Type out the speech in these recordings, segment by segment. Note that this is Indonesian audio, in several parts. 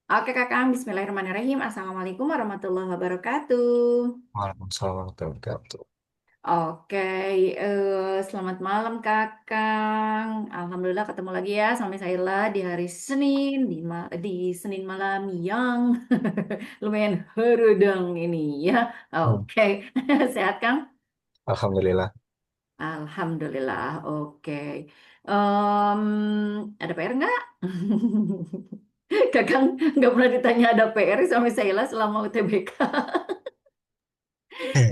Oke Kakang, Bismillahirrahmanirrahim. Assalamualaikum warahmatullahi wabarakatuh. Waalaikumsalam warahmatullahi wabarakatuh. Oke, selamat malam Kakang. Alhamdulillah ketemu lagi ya sama saya di hari Senin, di Senin malam yang lumayan herudang ini ya. Hmm. Oke, sehat Kang? Alhamdulillah. Alhamdulillah, oke. Em, ada PR nggak? Kakang nggak pernah ditanya ada PR sama Sheila selama UTBK.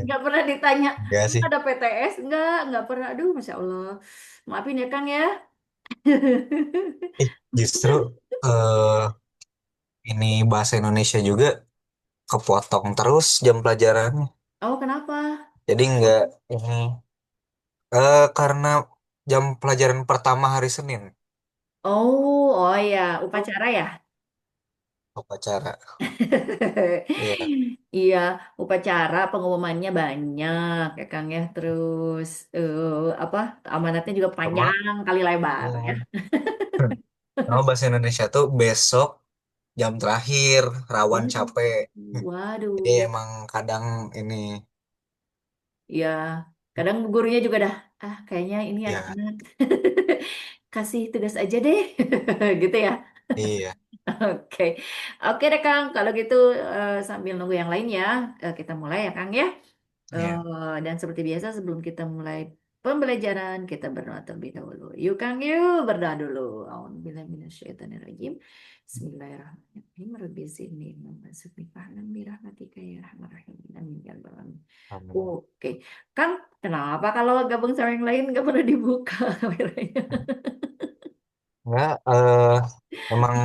Nggak pernah ditanya, Enggak sih. ada PTS? Nggak pernah. Aduh, Masya Allah. Maafin ya Kang ya. Justru eh, ini bahasa Indonesia juga kepotong terus jam pelajarannya. Oh, kenapa? Jadi enggak ini karena jam pelajaran pertama hari Senin Oh, oh ya, tuh upacara ya? upacara. Iya, Iya, upacara pengumumannya banyak ya Kang ya. Terus apa? Amanatnya juga sama panjang kali lebar ya. hmm, sama bahasa Indonesia tuh besok jam terakhir rawan Waduh, capek. Jadi waduh. emang kadang ini Iya, kadang gurunya juga dah, kayaknya ini ya anak-anak kasih tugas aja deh, gitu ya. iya Oke, oke deh Kang. Kalau gitu sambil nunggu yang lain ya, kita mulai ya Kang ya. iya. Dan seperti biasa sebelum kita mulai pembelajaran, kita berdoa terlebih dahulu. Yuk Kang, yuk berdoa dulu. A'udzubillahi minasyaitonirrajim. Bismillahirrahmanirrahim. Rabbi zidni ilman warzuqni fahman birahmatika ya arhamar rahimin. Amin ya rabbal alamin. Amin. Oke, Kang, kenapa kalau gabung sama yang lain nggak pernah dibuka kameranya? Enggak, emang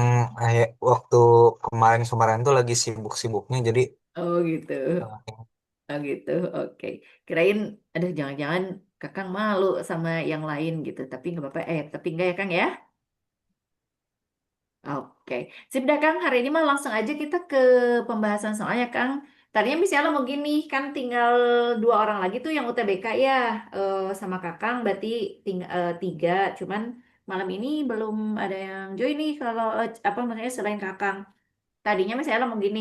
waktu kemarin-kemarin tuh lagi sibuk-sibuknya, jadi Oh gitu. eh, Oh gitu, oke. Kirain, aduh jangan-jangan Kakang malu sama yang lain gitu. Tapi nggak apa-apa, tapi enggak ya Kang ya? Oke. Sip dah Kang, hari ini mah langsung aja kita ke pembahasan soalnya Kang. Tadinya misalnya mau gini, kan tinggal dua orang lagi tuh yang UTBK ya, sama Kakang berarti tinggal tiga. Cuman malam ini belum ada yang join nih kalau apa maksudnya selain Kakang. Tadinya misalnya mau gini,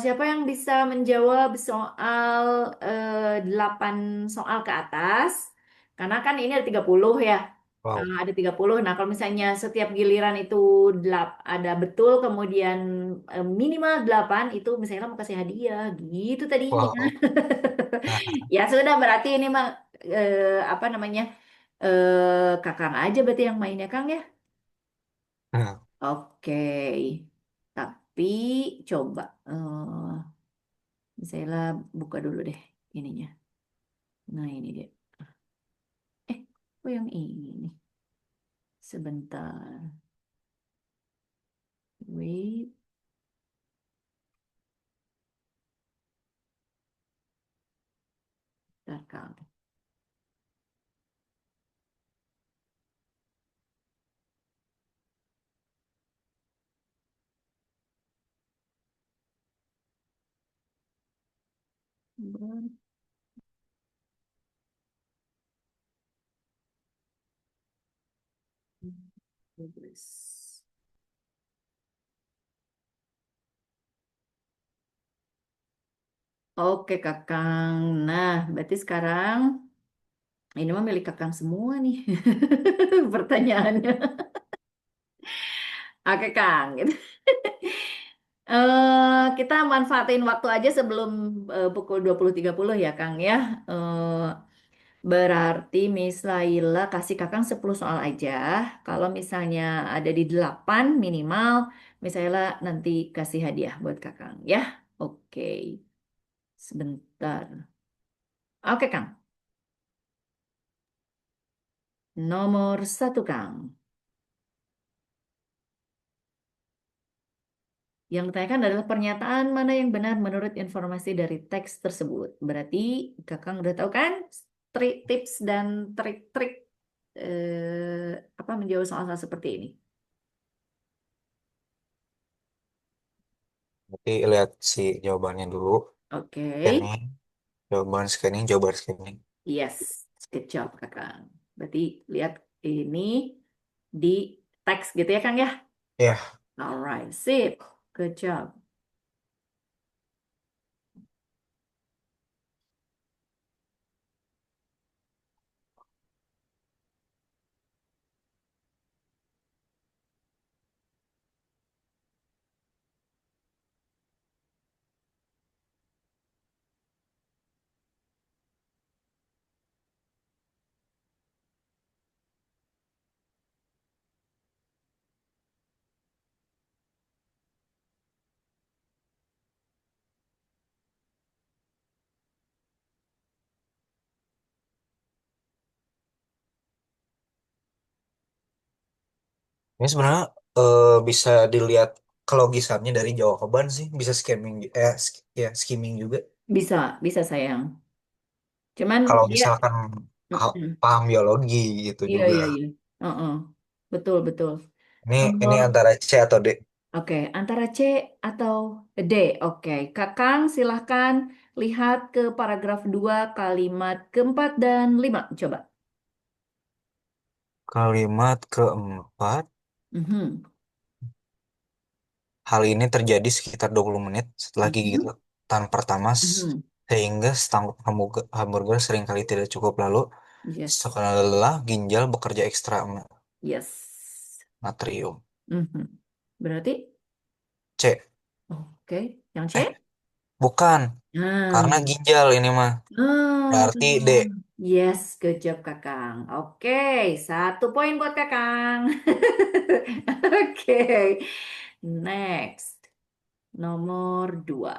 siapa yang bisa menjawab soal 8 soal ke atas? Karena kan ini ada 30 ya. wow. Ada 30. Nah, kalau misalnya setiap giliran itu ada betul, kemudian minimal 8, itu misalnya mau kasih hadiah. Gitu tadinya. Wow. Nah, Ya sudah, berarti ini mah apa namanya, Kakang aja berarti yang mainnya Kang ya? nah, Oke, tapi coba misalnya buka dulu deh ininya. Nah ini dia. Oh yang ini nih. Sebentar. Wait, bentar Kang. Progress. Oke Kakang. Nah, berarti sekarang ini mah milik Kakang semua nih pertanyaannya. Oke Kang. Kita manfaatin waktu aja sebelum pukul 20.30 ya Kang ya. Berarti Miss Laila kasih Kakang 10 soal aja. Kalau misalnya ada di 8 minimal, Miss Laila nanti kasih hadiah buat Kakang ya. Oke, sebentar. Oke Kang, nomor satu Kang. Yang ditanyakan adalah pernyataan mana yang benar menurut informasi dari teks tersebut. Berarti Kakang udah tahu kan tips dan trik-trik apa menjawab soal-soal seperti ini. berarti lihat si jawabannya dulu. Oke, Scanning, jawaban scanning, jawaban scanning. yes, good job Kakang. Berarti lihat ini di teks gitu ya Kang ya. Ya, Alright, sip. Good job. Ini sebenarnya bisa dilihat kelogisannya dari jawaban sih, bisa ya skimming juga. Bisa, bisa sayang. Cuman Kalau dia, misalkan mm-mm. paham biologi gitu Iya, juga. iya, iya. Heeh. Betul, betul. Ini Nomor, antara C atau D. oke, antara C atau D. Oke, Kakang silahkan lihat ke paragraf 2 kalimat keempat dan lima. Coba. Kalimat keempat, Mhm. hal ini terjadi sekitar 20 menit setelah Mhm. gigitan pertama Mhm. sehingga setangkup hamburger seringkali tidak cukup lalu Yes, setelah lelah ginjal bekerja ekstra yes. natrium. Mhm. Berarti, C. oke, yang C? Eh, bukan. Karena Nah, ginjal ini mah. ah, Berarti D. yes, good job Kakang. Oke, 1 poin buat Kakang. Oke, next. Nomor 2.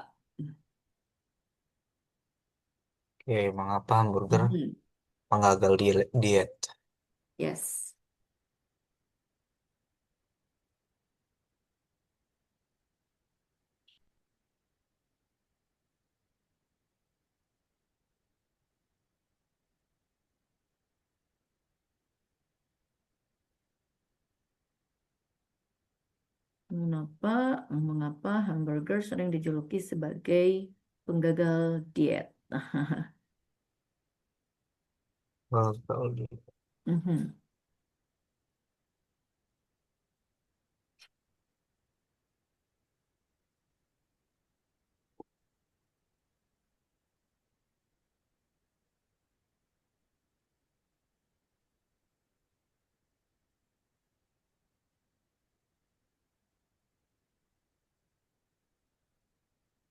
Oke, mengapa hamburger Mhm. penggagal diet? Yes. Mengapa, mengapa hamburger sering dijuluki sebagai penggagal diet? Gagal diet. Mhm.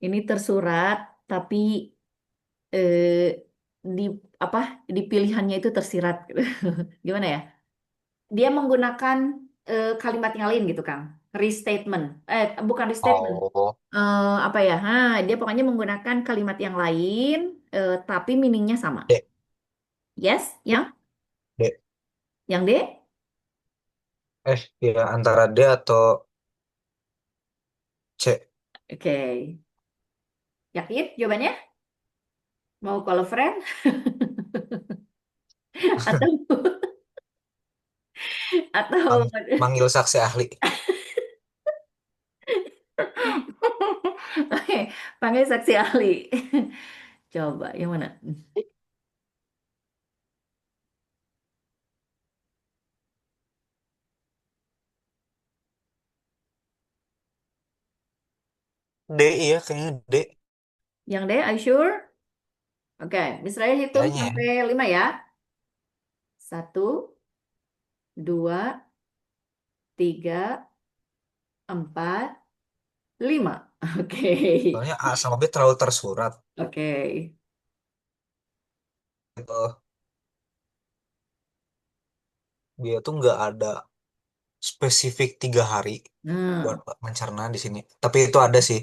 Ini tersurat, tapi di apa di pilihannya itu tersirat. Gimana ya? Dia menggunakan kalimat yang lain gitu, Kang. Restatement. Bukan restatement. Oh, Apa ya? Dia pokoknya menggunakan kalimat yang lain, tapi meaningnya sama. D. Yes, D. yang D. Ya antara D atau C. Oke. Yakin jawabannya? Mau call a friend atau atau Manggil saksi ahli. Oke, panggil saksi ahli. Coba yang mana? D, iya kayaknya D. Yang D, are you sure? Oke, Miss Raya hitung Kayaknya ya. sampai 5 ya. 1, 2, 3, 4, 5. Oke. Soalnya A sama B terlalu tersurat. Oke. Gitu. Dia tuh nggak ada spesifik 3 hari buat Nah. mencerna di sini. Tapi itu ada sih,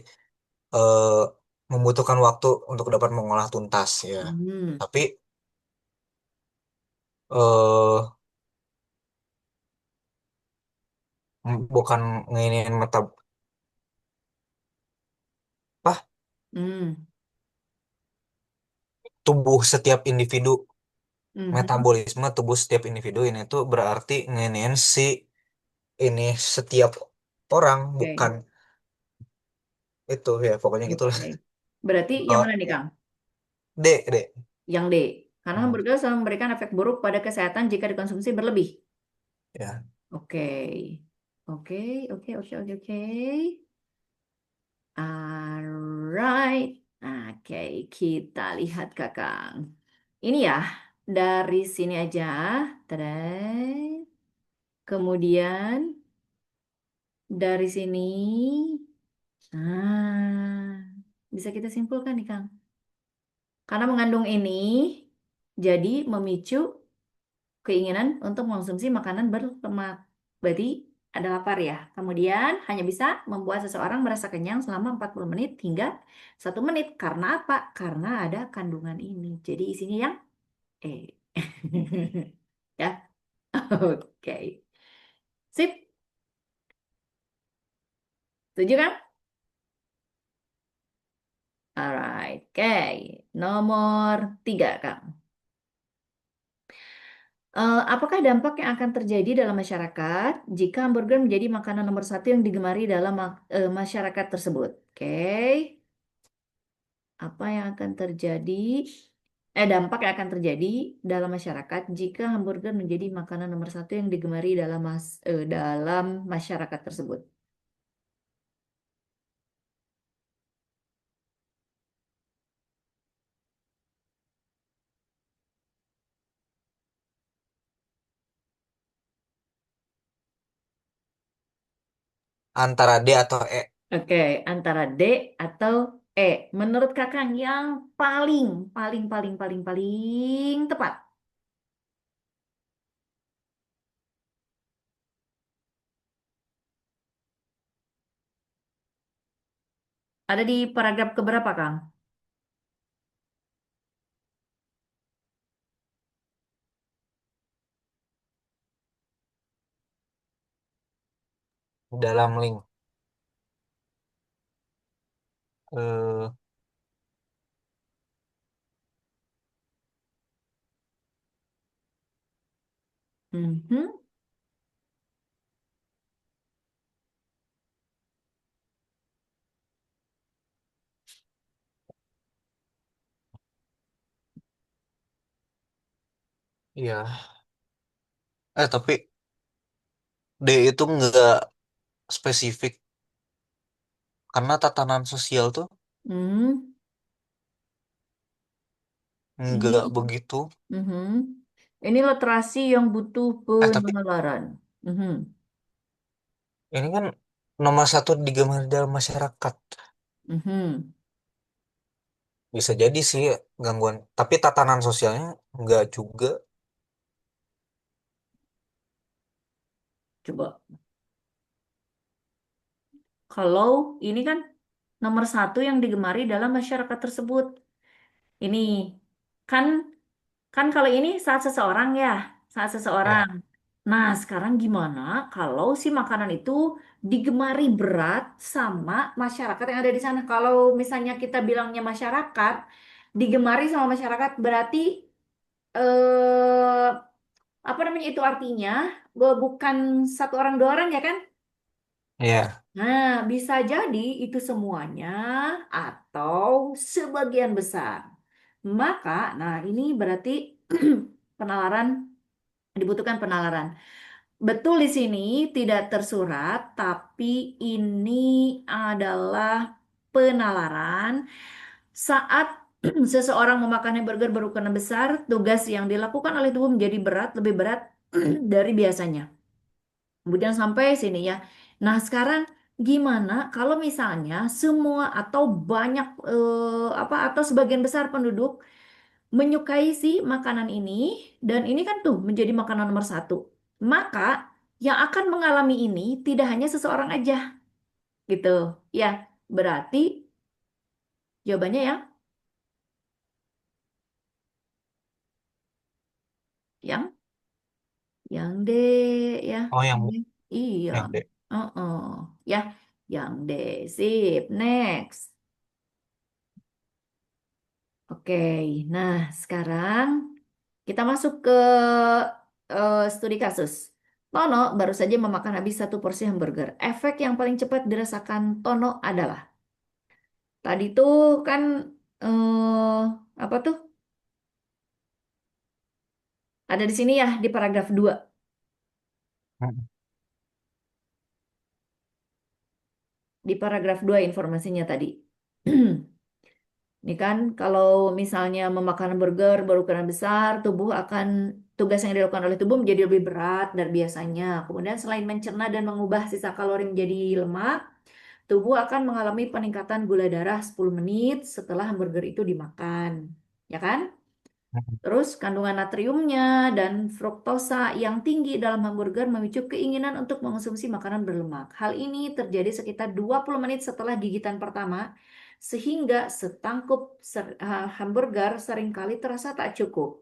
eh, membutuhkan waktu untuk dapat mengolah tuntas ya. Hmm. Tapi eh bukan nginin apa Hmm. tubuh setiap individu, Mhm. metabolisme tubuh setiap individu ini tuh berarti nginin si ini setiap orang, bukan Oke. itu ya pokoknya gitulah. Oke. Berarti yang Oh mana nih, ya, Kang? D. Yang D. Karena Hmm, hamburger selalu memberikan efek buruk pada kesehatan jika dikonsumsi berlebih. ya. Oke. Oke, oke, oke, oke, oke. Alright. Oke, kita lihat Kakang. Ini ya, dari sini aja. Tadai. Kemudian dari sini. Nah, bisa kita simpulkan nih, Kang. Karena mengandung ini, jadi memicu keinginan untuk mengonsumsi makanan berlemak. Berarti ada lapar ya. Kemudian hanya bisa membuat seseorang merasa kenyang selama 40 menit hingga 1 menit. Karena apa? Karena ada kandungan ini. Jadi isinya yang E. Ya, oke. Sip. Setuju kan? Alright. Oke. Nomor 3, Kang. Apakah dampak yang akan terjadi dalam masyarakat jika hamburger menjadi makanan nomor satu yang digemari dalam masyarakat tersebut? Oke, apa yang akan terjadi? Dampak yang akan terjadi dalam masyarakat jika hamburger menjadi makanan nomor satu yang digemari dalam masyarakat tersebut. Antara D atau E. Oke, antara D atau E. Menurut Kakang yang paling, paling, paling, paling, paling tepat. Ada di paragraf keberapa, Kang? Dalam link. Eh, Mhm. iya. Tapi D itu nggak spesifik karena tatanan sosial tuh Hmm. nggak Ini, begitu. mhm. Ini literasi yang butuh Tapi penalaran. Mhm. ini kan nomor satu digemari dalam masyarakat. Mhm. Bisa jadi sih gangguan. Tapi tatanan sosialnya nggak juga. Coba. Kalau ini kan nomor satu yang digemari dalam masyarakat tersebut. Ini kan kan kalau ini saat seseorang ya, saat seseorang. Ya, Nah, sekarang gimana kalau si makanan itu digemari berat sama masyarakat yang ada di sana? Kalau misalnya kita bilangnya masyarakat, digemari sama masyarakat berarti eh apa namanya itu artinya bukan satu orang dua orang ya kan? ya. Nah, bisa jadi itu semuanya atau sebagian besar. Maka, nah ini berarti penalaran dibutuhkan penalaran. Betul di sini tidak tersurat, tapi ini adalah penalaran saat seseorang memakan hamburger berukuran besar, tugas yang dilakukan oleh tubuh menjadi berat, lebih berat dari biasanya. Kemudian sampai sini ya. Nah, sekarang gimana kalau misalnya semua atau banyak apa atau sebagian besar penduduk menyukai si makanan ini dan ini kan tuh menjadi makanan nomor satu. Maka yang akan mengalami ini tidak hanya seseorang aja gitu. Ya, berarti jawabannya yang yang D ya. Oh, Iya. yang D. Oh, ya, yang D. Sip, next. Oke, nah sekarang kita masuk ke studi kasus. Tono baru saja memakan habis satu porsi hamburger. Efek yang paling cepat dirasakan Tono adalah tadi tuh kan apa tuh? Ada di sini ya di paragraf 2. Hmm. Di paragraf 2 informasinya tadi. Ini kan kalau misalnya memakan burger berukuran besar, tugas yang dilakukan oleh tubuh menjadi lebih berat dari biasanya. Kemudian selain mencerna dan mengubah sisa kalori menjadi lemak, tubuh akan mengalami peningkatan gula darah 10 menit setelah hamburger itu dimakan. Ya kan? Terus kandungan natriumnya dan fruktosa yang tinggi dalam hamburger memicu keinginan untuk mengonsumsi makanan berlemak. Hal ini terjadi sekitar 20 menit setelah gigitan pertama, sehingga hamburger seringkali terasa tak cukup.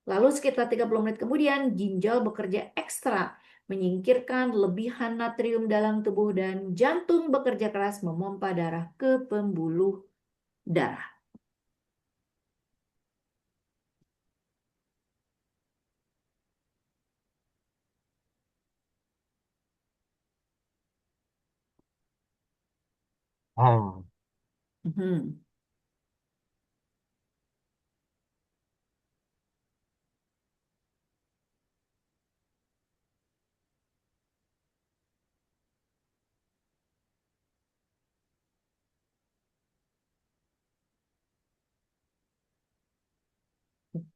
Lalu sekitar 30 menit kemudian, ginjal bekerja ekstra, menyingkirkan lebihan natrium dalam tubuh dan jantung bekerja keras memompa darah ke pembuluh darah. Hmm. Mhm.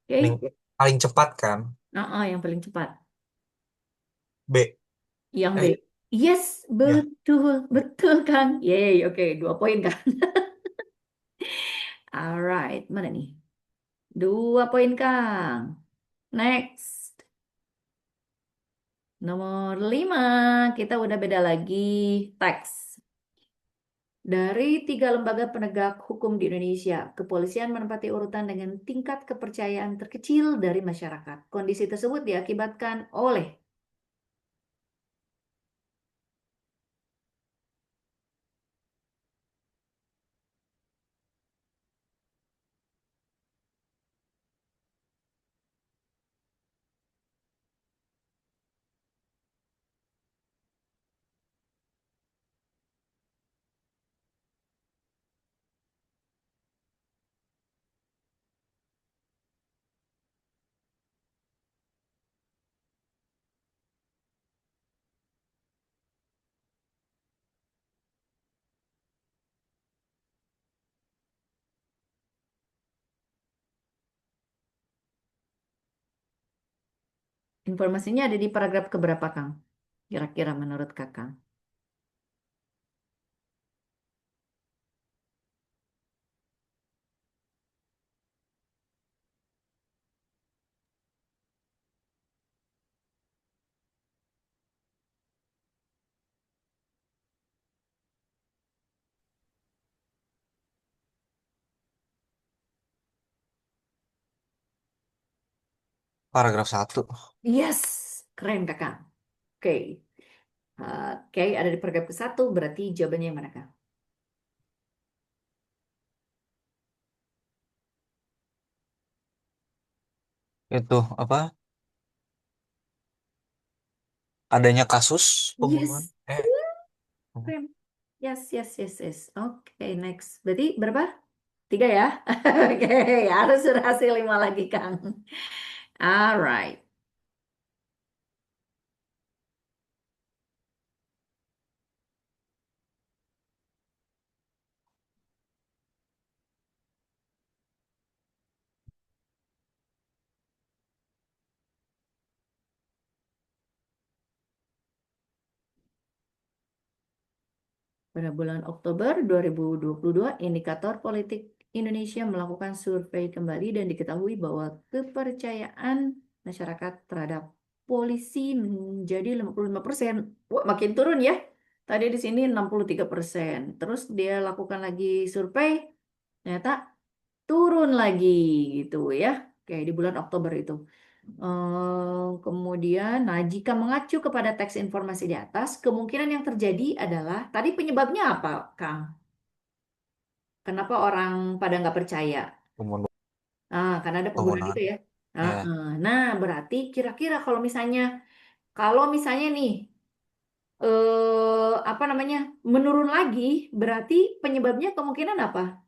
Paling, Oke. paling cepat kan? Yang paling cepat. B. Yang B. Eh, Yes, ya. betul, betul Kang. Yeay, oke, 2 poin Kang. Alright, mana nih? 2 poin Kang. Next, nomor 5. Kita udah beda lagi. Teks. Dari 3 lembaga penegak hukum di Indonesia, kepolisian menempati urutan dengan tingkat kepercayaan terkecil dari masyarakat. Kondisi tersebut diakibatkan oleh informasinya ada di paragraf keberapa Kang? Kira-kira menurut Kakang. Paragraf 1. Yes, keren Kakang. Oke. Oke, ada di paragraf ke-1, berarti jawabannya yang mana, Kak? Itu apa? Adanya kasus pembunuhan. Yes, keren. Yes, yes, yes, yes. Oke, next. Berarti berapa? 3 ya? Oke, harus berhasil 5 lagi, Kang. Alright. Pada bulan Oktober 2022, Indikator Politik Indonesia melakukan survei kembali dan diketahui bahwa kepercayaan masyarakat terhadap polisi menjadi 55%. Wah, makin turun ya. Tadi di sini 63%. Terus dia lakukan lagi survei, ternyata turun lagi gitu ya. Kayak di bulan Oktober itu. Kemudian, nah jika mengacu kepada teks informasi di atas, kemungkinan yang terjadi adalah tadi penyebabnya apa, Kang? Kenapa orang pada nggak percaya? Pembunuhan. Karena ada pembunuhan itu Pembunuhan. ya. Ya. Nah, berarti kira-kira kalau misalnya nih apa namanya menurun lagi, berarti penyebabnya kemungkinan apa?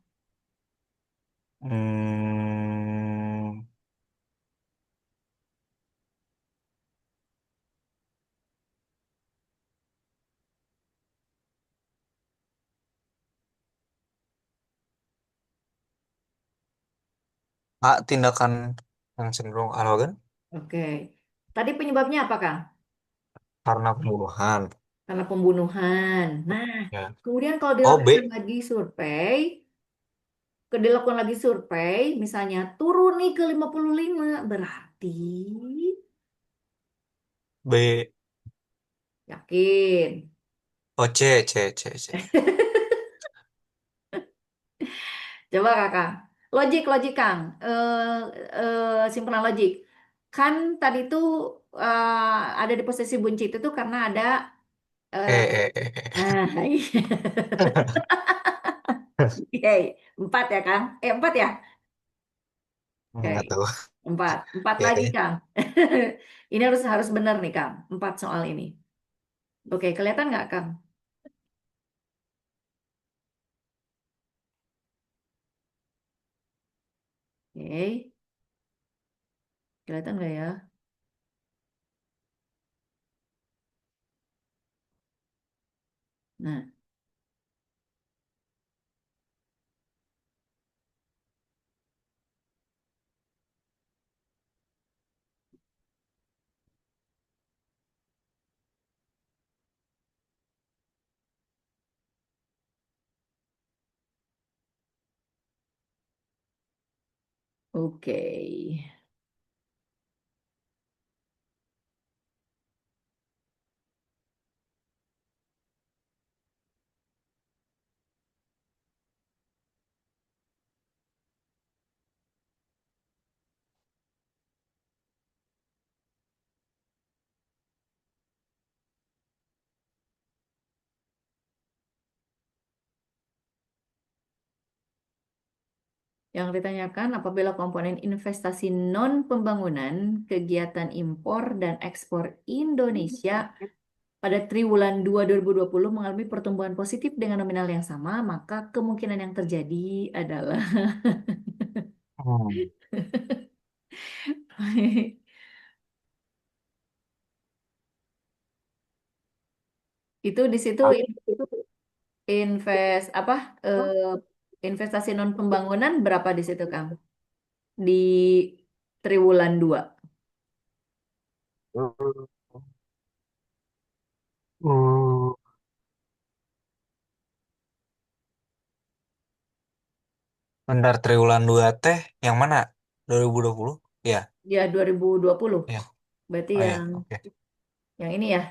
Hmm, A. Tindakan yang cenderung arogan Oke. Tadi penyebabnya apa, Kang? karena pembunuhan. Karena pembunuhan. Nah, Ya. kemudian kalau Oh, dilakukan B. lagi survei, dilakukan lagi survei, misalnya turun nih ke 55, berarti B. yakin. Oh, C. C. C. C. Coba Kakak. Logik, logik Kang. Simpenan logik. Kan tadi tuh ada di posisi bunci itu tuh karena ada E. eh, E. E. E. ah, Oke, empat ya Kang. Empat ya. Oke, Nggak tahu. empat, empat Ya, lagi ya. Kang. Ini harus harus benar nih Kang. Empat soal ini. Oke, kelihatan nggak Kang? Oke, kelihatan nggak ya? Nah, oke. Yang ditanyakan apabila komponen investasi non-pembangunan, kegiatan impor dan ekspor Indonesia pada triwulan 2 2020 mengalami pertumbuhan positif dengan nominal yang sama, maka kemungkinan yang terjadi adalah Hmm. itu di situ invest apa investasi non pembangunan berapa di situ Kang? Di triwulan 2. Uh, Bentar, triwulan 2 teh yang mana? 2020? Ya, Ya 2020. ya. Berarti Oh ya, yang oke. ini ya.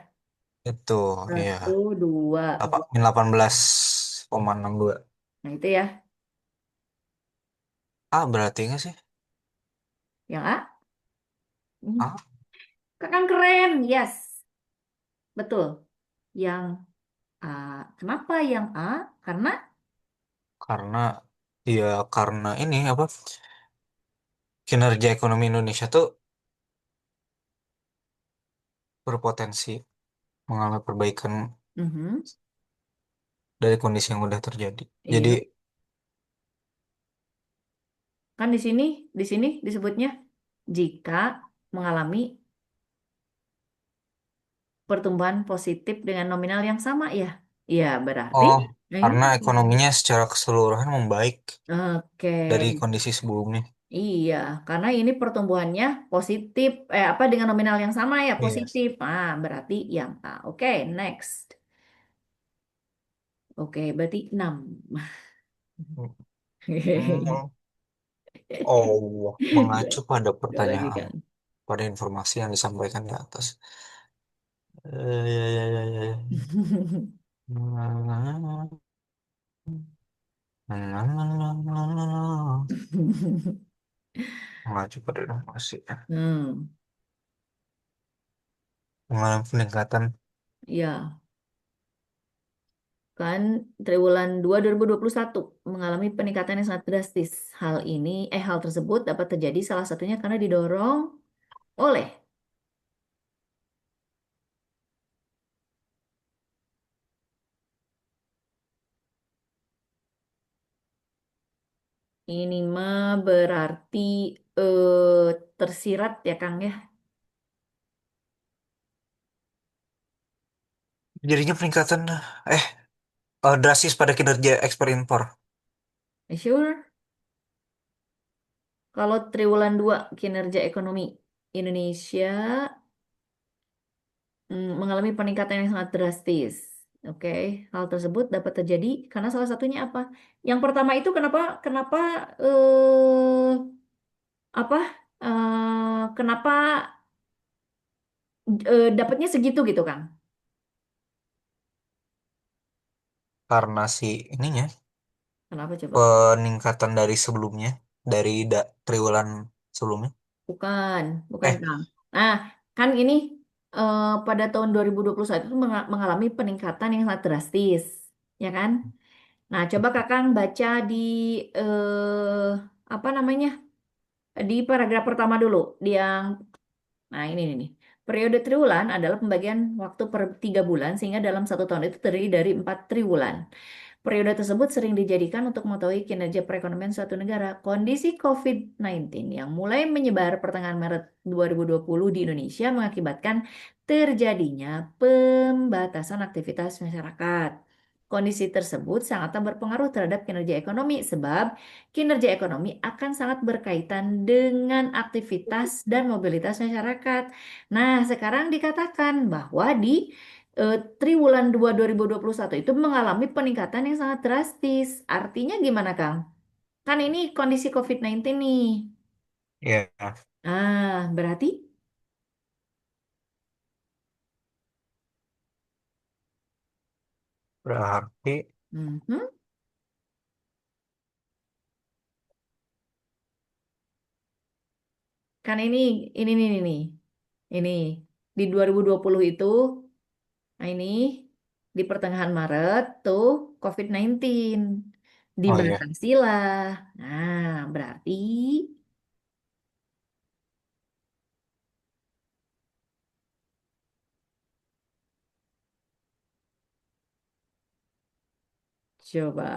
Itu, ya. Satu, dua. 18,62. Nah, itu ya. Ah, berarti nggak sih? Yang A. Hmm. Ah, Kakak keren. Yes. Betul. Yang A. Kenapa yang A? Karena karena, ya karena ini apa? Kinerja ekonomi Indonesia tuh berpotensi mengalami perbaikan mhm, dari kondisi yang udah terjadi. Jadi, iya. Kan di sini disebutnya jika mengalami pertumbuhan positif dengan nominal yang sama ya. Iya, berarti oh, nah, karena ekonominya secara keseluruhan membaik oke. dari kondisi sebelumnya. Iya, karena ini pertumbuhannya positif apa dengan nominal yang sama ya, Iya. positif. Ah, berarti yang A. Oke, next. Oke, berarti 6. Hmm, oh, mengacu pada Dua lagi pertanyaan, kan. pada informasi yang disampaikan di atas. Ya, ya, ya, ya, ya. Mengacu pada informasi. Hmm, Mengalami peningkatan. ya, kan triwulan 2 2021 mengalami peningkatan yang sangat drastis. Hal tersebut dapat terjadi salah satunya karena didorong oleh ini mah berarti tersirat ya Kang ya. Jadinya peningkatan eh drastis pada kinerja ekspor impor. Sure? Kalau triwulan 2 kinerja ekonomi Indonesia mengalami peningkatan yang sangat drastis. Oke, hal tersebut dapat terjadi karena salah satunya apa? Yang pertama itu kenapa kenapa apa kenapa dapatnya segitu gitu, Kang? Karena si ininya Kenapa coba? peningkatan dari sebelumnya, dari triwulan sebelumnya. Bukan, bukan, Eh, Kang. Nah, kan ini pada tahun 2021 itu mengalami peningkatan yang sangat drastis, ya kan? Nah, coba Kakang baca di eh, apa namanya? Di paragraf pertama dulu, di yang nah ini nih. Periode triwulan adalah pembagian waktu per 3 bulan sehingga dalam 1 tahun itu terdiri dari 4 triwulan. Periode tersebut sering dijadikan untuk mengetahui kinerja perekonomian suatu negara. Kondisi COVID-19 yang mulai menyebar pertengahan Maret 2020 di Indonesia mengakibatkan terjadinya pembatasan aktivitas masyarakat. Kondisi tersebut sangat berpengaruh terhadap kinerja ekonomi sebab kinerja ekonomi akan sangat berkaitan dengan aktivitas dan mobilitas masyarakat. Nah, sekarang dikatakan bahwa di triwulan 2 2021 itu mengalami peningkatan yang sangat drastis. Artinya gimana, Kang? Kan ini kondisi COVID-19 nih. ya, Berarti berarti mhm, kan ini nih. Ini di 2020 itu, nah ini di pertengahan Maret tuh COVID-19 oh iya, dibatasi lah. Nah, berarti coba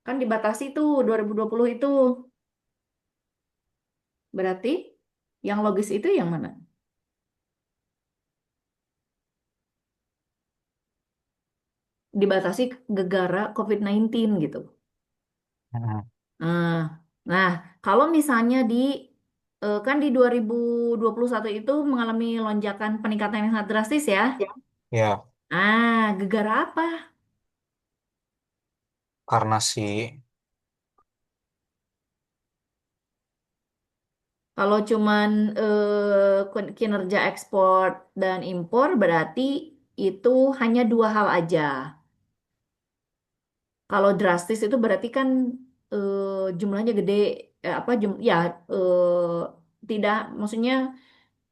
kan dibatasi tuh 2020 itu. Berarti yang logis itu yang mana? Dibatasi gegara COVID-19 gitu. mm, Nah, nah, kalau misalnya kan di 2021 itu mengalami lonjakan peningkatan yang sangat drastis ya. ya, Gegara apa? karena si Kalau cuman kinerja ekspor dan impor berarti itu hanya 2 hal aja. Kalau drastis itu berarti kan jumlahnya gede, apa ya tidak, maksudnya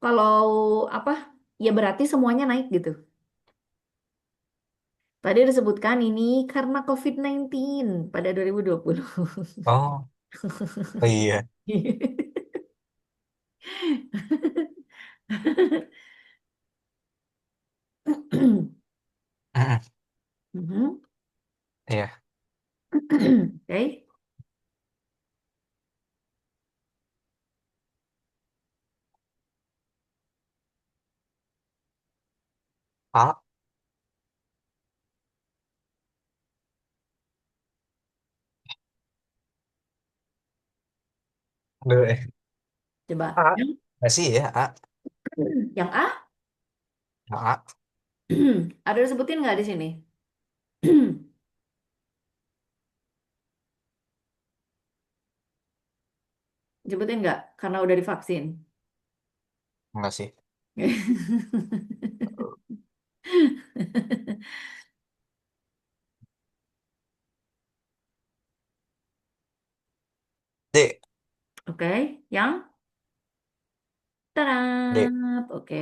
kalau apa ya berarti semuanya naik gitu. Tadi disebutkan ini karena COVID-19 pada 2020. oh, oh iya, mm, Mhm. iya, Oke, A, dulu A, coba nggak sih ya A, yang A A, ada disebutin nggak di sini? Sebutin nggak? Karena udah divaksin. enggak sih, D, Oke, yang D, terap. Oke.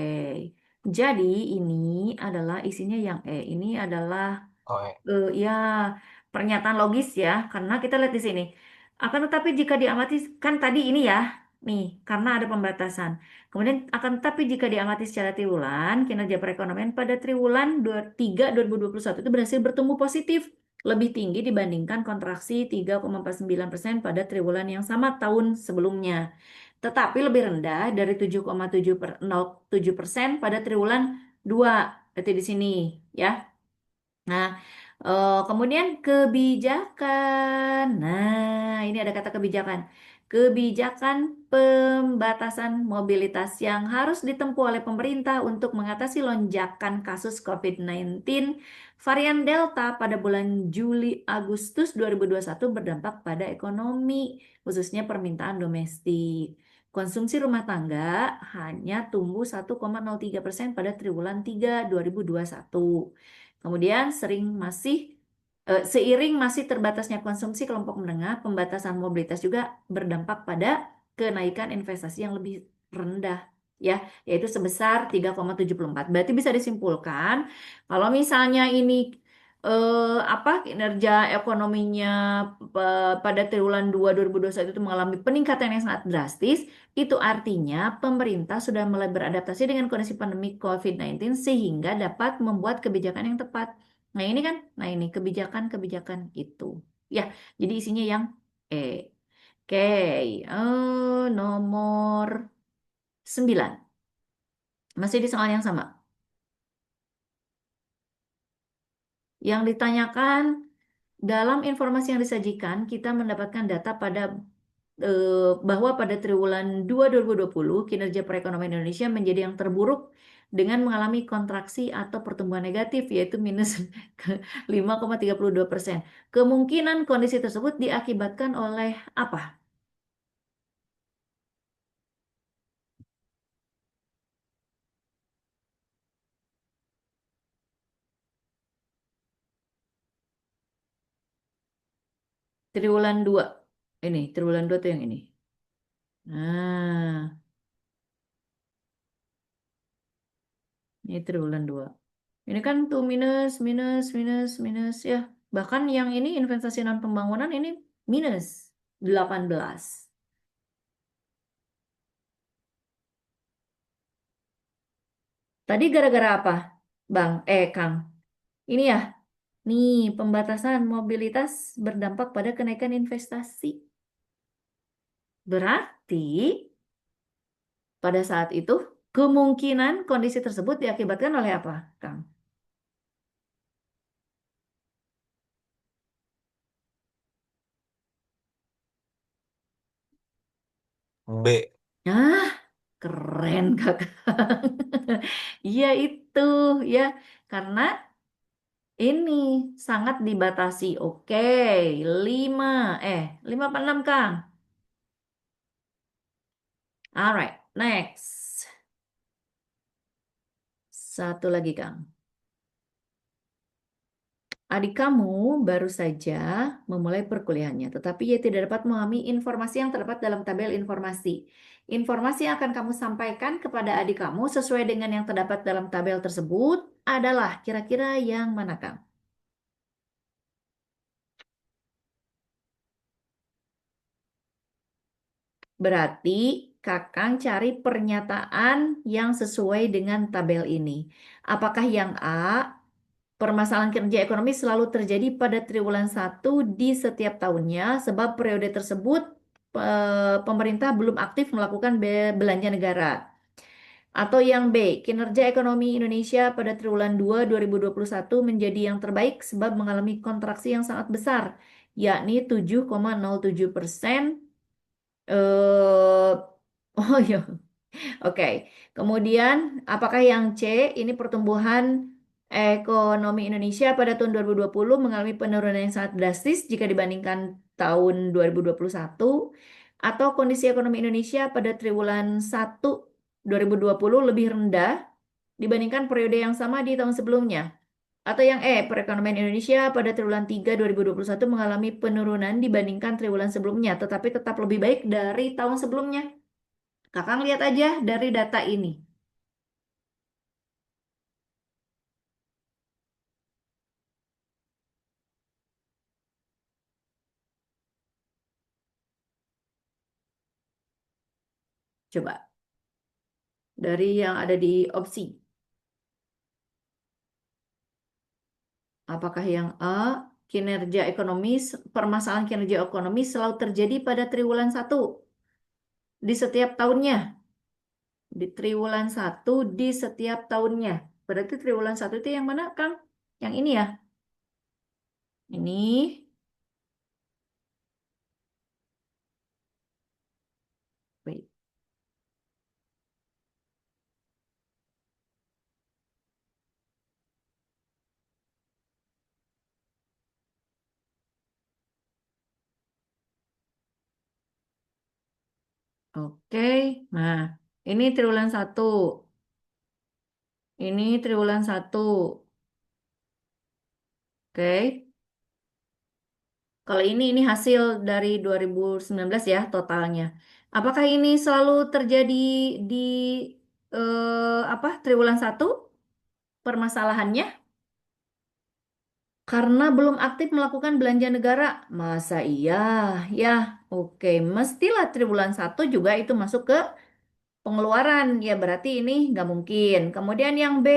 Jadi ini adalah isinya yang ini adalah oh iya, ya pernyataan logis ya, karena kita lihat di sini. Akan tetapi jika diamati kan tadi ini ya, nih karena ada pembatasan. Kemudian akan tetapi jika diamati secara triwulan, kinerja perekonomian pada triwulan 3 2021 itu berhasil bertumbuh positif, lebih tinggi dibandingkan kontraksi 3,49% pada triwulan yang sama tahun sebelumnya. Tetapi lebih rendah dari 7,7% pada triwulan 2. Berarti di sini ya. Nah, Kemudian kebijakan. Nah, ini ada kata kebijakan. Kebijakan pembatasan mobilitas yang harus ditempuh oleh pemerintah untuk mengatasi lonjakan kasus COVID-19 varian Delta pada bulan Juli-Agustus 2021 berdampak pada ekonomi, khususnya permintaan domestik. Konsumsi rumah tangga hanya tumbuh 1,03% pada triwulan 3 2021. Kemudian seiring masih terbatasnya konsumsi kelompok menengah, pembatasan mobilitas juga berdampak pada kenaikan investasi yang lebih rendah ya, yaitu sebesar 3,74. Berarti bisa disimpulkan kalau misalnya ini kinerja ekonominya pada triwulan 2 2021 itu mengalami peningkatan yang sangat drastis, itu artinya pemerintah sudah mulai beradaptasi dengan kondisi pandemi COVID-19 sehingga dapat membuat kebijakan yang tepat. Nah ini kan, nah ini kebijakan-kebijakan itu. Ya, jadi isinya yang E. Oke, nomor 9. Masih di soal yang sama. Yang ditanyakan, dalam informasi yang disajikan, kita mendapatkan data bahwa pada triwulan 2 2020 kinerja perekonomian Indonesia menjadi yang terburuk dengan mengalami kontraksi atau pertumbuhan negatif yaitu minus 5,32%. Kemungkinan kondisi tersebut diakibatkan oleh apa? Triwulan 2. Ini, triwulan 2 tuh yang ini. Nah, ini triwulan 2. Ini kan tuh minus, minus, minus, minus ya. Bahkan yang ini investasi non pembangunan ini minus 18. Tadi gara-gara apa, Bang? Kang. Ini ya, nih pembatasan mobilitas berdampak pada kenaikan investasi. Berarti pada saat itu kemungkinan kondisi tersebut diakibatkan oleh apa, Kang? B. Ah, keren Kakak. Iya itu ya, karena ini sangat dibatasi. Oke, 5. 5 apa 6, Kang? Alright, next. Satu lagi, Kang. Adik kamu baru saja memulai perkuliahannya, tetapi ia tidak dapat memahami informasi yang terdapat dalam tabel informasi. Informasi yang akan kamu sampaikan kepada adik kamu sesuai dengan yang terdapat dalam tabel tersebut adalah kira-kira yang mana, Kang? Berarti Kakang cari pernyataan yang sesuai dengan tabel ini. Apakah yang A, permasalahan kerja ekonomi selalu terjadi pada triwulan 1 di setiap tahunnya sebab periode tersebut pemerintah belum aktif melakukan belanja negara. Atau yang B, kinerja ekonomi Indonesia pada triwulan 2 2021 menjadi yang terbaik sebab mengalami kontraksi yang sangat besar, yakni 7,07%. Eh, oh ya, oke. Kemudian, apakah yang C, ini pertumbuhan ekonomi Indonesia pada tahun 2020 mengalami penurunan yang sangat drastis jika dibandingkan tahun 2021, atau kondisi ekonomi Indonesia pada triwulan 1 2020 lebih rendah dibandingkan periode yang sama di tahun sebelumnya? Atau yang perekonomian Indonesia pada triwulan 3 2021 mengalami penurunan dibandingkan triwulan sebelumnya, tetapi tetap lebih baik dari tahun sebelumnya. Kakang lihat aja dari data ini. Coba, dari yang ada di opsi. Apakah yang A, permasalahan kinerja ekonomi selalu terjadi pada triwulan 1 di setiap tahunnya. Di triwulan 1 di setiap tahunnya. Berarti triwulan 1 itu yang mana, Kang? Yang ini ya? Ini, wait, oke. Nah, ini triwulan satu. Ini triwulan satu. Oke. Kalau ini hasil dari 2019 ya totalnya. Apakah ini selalu terjadi di apa triwulan satu permasalahannya? Karena belum aktif melakukan belanja negara. Masa iya? Ya, oke. Mestilah triwulan satu juga itu masuk ke pengeluaran. Ya, berarti ini nggak mungkin. Kemudian yang B,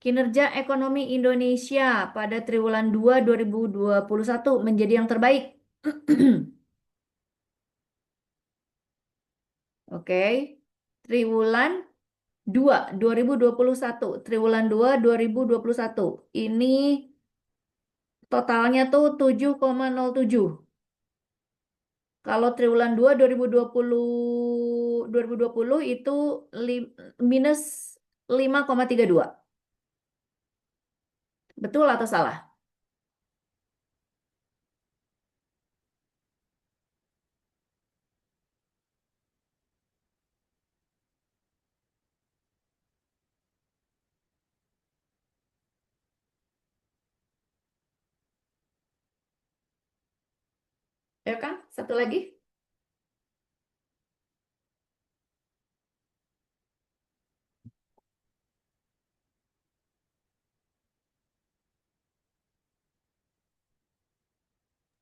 kinerja ekonomi Indonesia pada triwulan 2 2021 menjadi yang terbaik. Oke. Triwulan 2 2021. Triwulan 2 2021. Ini totalnya tuh 7,07. Kalau triwulan 2 2020 itu minus 5,32. Betul atau salah? Ya kan? Satu lagi.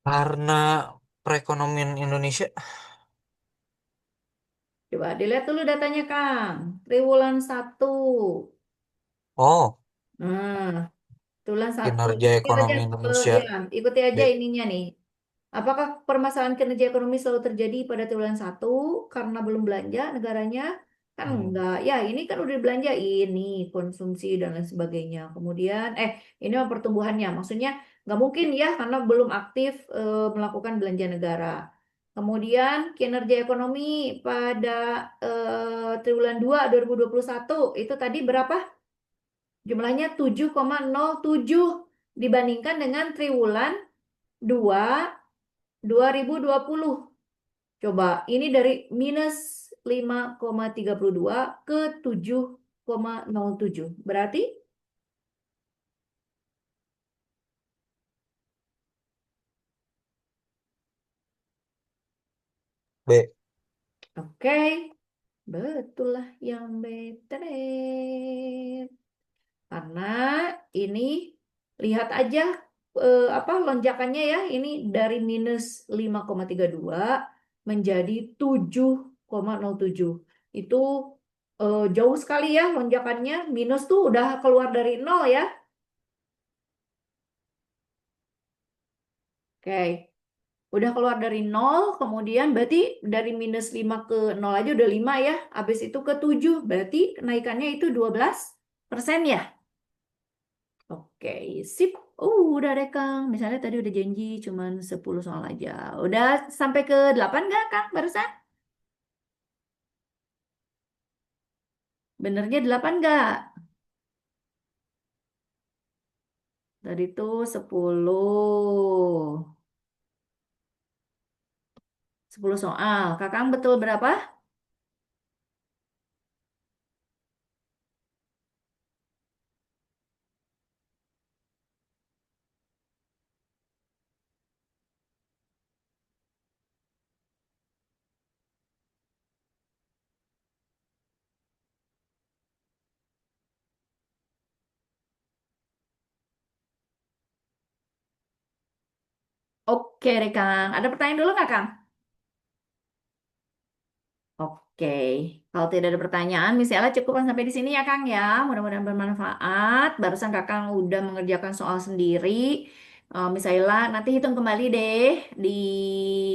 Karena perekonomian Indonesia. Coba dilihat dulu datanya, Kang. Triwulan satu. Oh, Nah, triwulan satu. kinerja Lihat aja, ekonomi Indonesia. ya, ikuti aja B. ininya nih. Apakah permasalahan kinerja ekonomi selalu terjadi pada triwulan satu karena belum belanja negaranya? Kan Hmm. enggak. Ya, ini kan udah belanja ini konsumsi dan lain sebagainya. Kemudian, ini mah pertumbuhannya. Maksudnya nggak mungkin ya karena belum aktif melakukan belanja negara. Kemudian kinerja ekonomi pada triwulan 2 2021 itu tadi berapa? Jumlahnya 7,07 dibandingkan dengan triwulan 2 2020. Coba, ini dari minus 5,32 ke 7,07. Berarti, B. oke, betul lah yang better. Karena ini, lihat aja apa lonjakannya ya. Ini dari minus 5,32 menjadi 7,07. Itu jauh sekali ya lonjakannya. Minus tuh udah keluar dari nol ya. Oke, udah keluar dari nol, kemudian berarti dari minus 5 ke nol aja udah 5 ya. Habis itu ke 7 berarti kenaikannya itu 12% ya. Oke, sip. Udah deh Kang. Misalnya tadi udah janji cuman 10 soal aja. Udah sampai ke 8 nggak Kang barusan? Benernya 8 nggak? Tadi tuh 10. 10 soal. Kakang betul berapa? Oke deh Kang. Ada pertanyaan dulu nggak Kang? Oke, kalau tidak ada pertanyaan, misalnya cukupan sampai di sini ya Kang ya. Mudah-mudahan bermanfaat. Barusan Kakang udah mengerjakan soal sendiri. Misalnya nanti hitung kembali deh di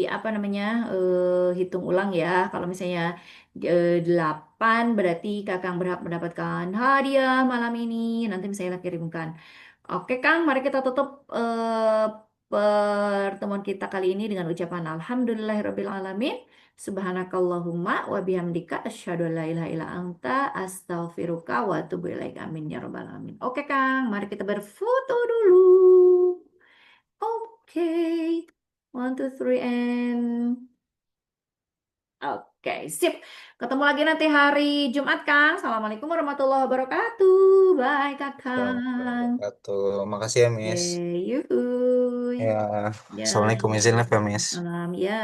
apa namanya hitung ulang ya. Kalau misalnya 8 berarti Kakang berhak mendapatkan hadiah malam ini. Nanti misalnya kirimkan. Oke Kang, mari kita tutup pertemuan kita kali ini dengan ucapan Alhamdulillahirabbil alamin. Subhanakallahumma wa bihamdika asyhadu an la ilaha illa anta astaghfiruka wa atubu ilaik. Amin ya rabbal alamin. Oke, Kang, mari kita berfoto dulu. Oke. One, two, three, and oke, sip. Ketemu lagi nanti hari Jumat, Kang. Assalamualaikum warahmatullahi wabarakatuh. Bye, Assalamualaikum Kakang. warahmatullahi wabarakatuh. Makasih ya, Oke, Miss. yuhu. Ya, Ya, Assalamualaikum izin ya, Miss. salam ya.